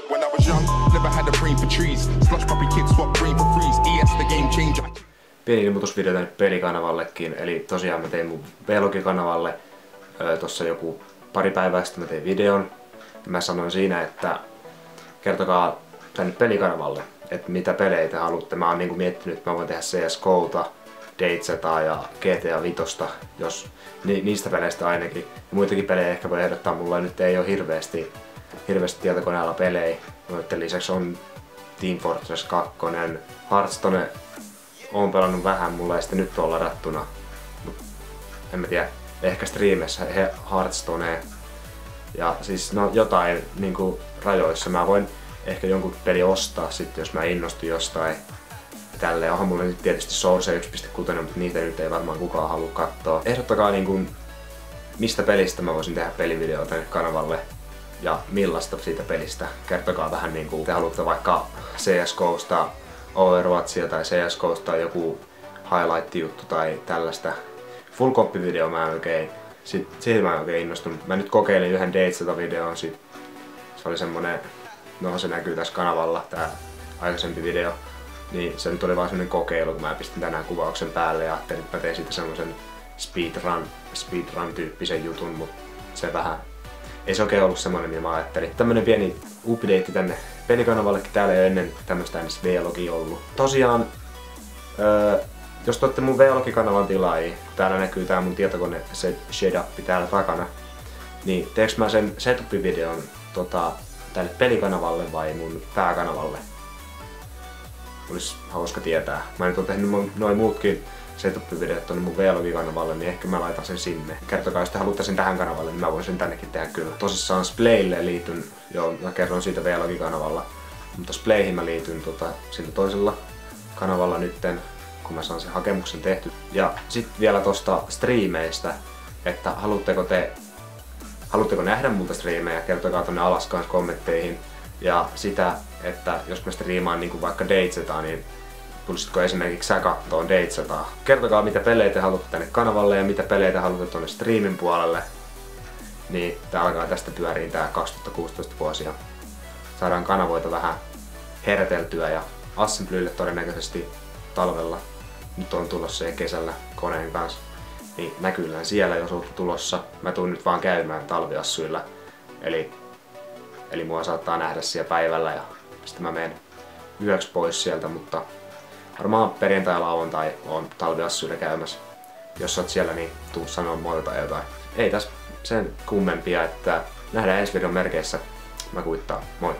When I was young, never had a brain for trees. Slush puppy kids swap brain for freeze. ES the game changer. Pieni ilmoitusvideo tänne pelikanavallekin, eli tosiaan mä tein mun vlogikanavalle tossa joku pari päivää sitten mä tein videon. Mä sanoin siinä, että kertokaa tänne pelikanavalle, että mitä pelejä te haluatte. Mä oon niinku miettinyt, että mä voin tehdä CS:GOta, DayZ:ää ja GTA 5, jos niistä peleistä ainakin. Ja muitakin pelejä ehkä voi ehdottaa, mulla nyt ei ole hirveästi tietokoneella pelejä. Noitten lisäksi on Team Fortress 2, Hearthstone oon pelannut vähän, mulla ei sitten nyt ole ladattuna. En mä tiedä, ehkä striimessä Hearthstonea. Ja siis no jotain niinku rajoissa. Mä voin ehkä jonkun peli ostaa sitten, jos mä innostun jostain. Tälleen onhan mulla nyt tietysti Source 1.6, mutta niitä nyt ei varmaan kukaan halua katsoa. Ehdottakaa niinku, mistä pelistä mä voisin tehdä pelivideo tänne kanavalle. Ja millaista siitä pelistä. Kertokaa vähän niinku, te haluatte vaikka CS:GOsta, Overwatchia tai CS:GOsta joku highlight-juttu tai tällaista. Full copy-video siitä mä en oikein innostunut. Mä nyt kokeilin yhden DayZ-videon, se oli semmonen, no se näkyy tässä kanavalla, tää aikaisempi video. Niin se nyt oli vaan semmonen kokeilu, kun mä pistin tänään kuvauksen päälle ja ajattelin, että mä tein siitä semmosen speedrun-tyyppisen jutun, mut se vähän ei se oikein ollut semmonen, mitä mä ajattelin. Tämmönen pieni update tänne pelikanavallekin, täällä ei ole ennen tämmöstä edes vlogia ollut. Tosiaan, jos te olette mun vlogikanavan tilaajia, täällä näkyy tää mun tietokone setup täällä takana, niin teeks mä sen setup-videon tälle pelikanavalle vai mun pääkanavalle? Olisi hauska tietää. Mä nyt oon tehnyt noin muutkin setup-videot tonne mun vlogikanavalle, niin ehkä mä laitan sen sinne. Kertokaa, jos te haluatte sen tähän kanavalle, niin mä voin sen tännekin tehdä kyllä. Tosissaan Splaylle liityn, joo mä kerron siitä vlogikanavalla, mutta Splayhin mä liityn sillä toisella kanavalla nytten, kun mä saan sen hakemuksen tehty. Ja sit vielä tosta striimeistä, että haluatteko nähdä multa striimejä, kertokaa tonne alas kans kommentteihin. Ja sitä, että jos mä striimaan niinku vaikka DayZ:ää, niin tulisitko esimerkiksi sä kattoon DayZ:ää. Kertokaa mitä pelejä te haluatte tänne kanavalle ja mitä pelejä te haluatte tonne striimin puolelle. Niin tää alkaa tästä pyöriin tää 2016 vuosia. Saadaan kanavoita vähän heräteltyä ja Assemblylle todennäköisesti talvella. Nyt on tulossa ja kesällä koneen kanssa. Niin näkyillään siellä, jos olette tulossa. Mä tuun nyt vaan käymään talviassuilla. Eli mua saattaa nähdä siellä päivällä ja sitten mä menen yöksi pois sieltä, mutta varmaan perjantai ja lauantai on talviassuilla käymässä. Jos oot siellä, niin tuu sanoa moi tai jotain. Ei tässä sen kummempia, että nähdään ensi videon merkeissä. Mä kuittaan. Moi!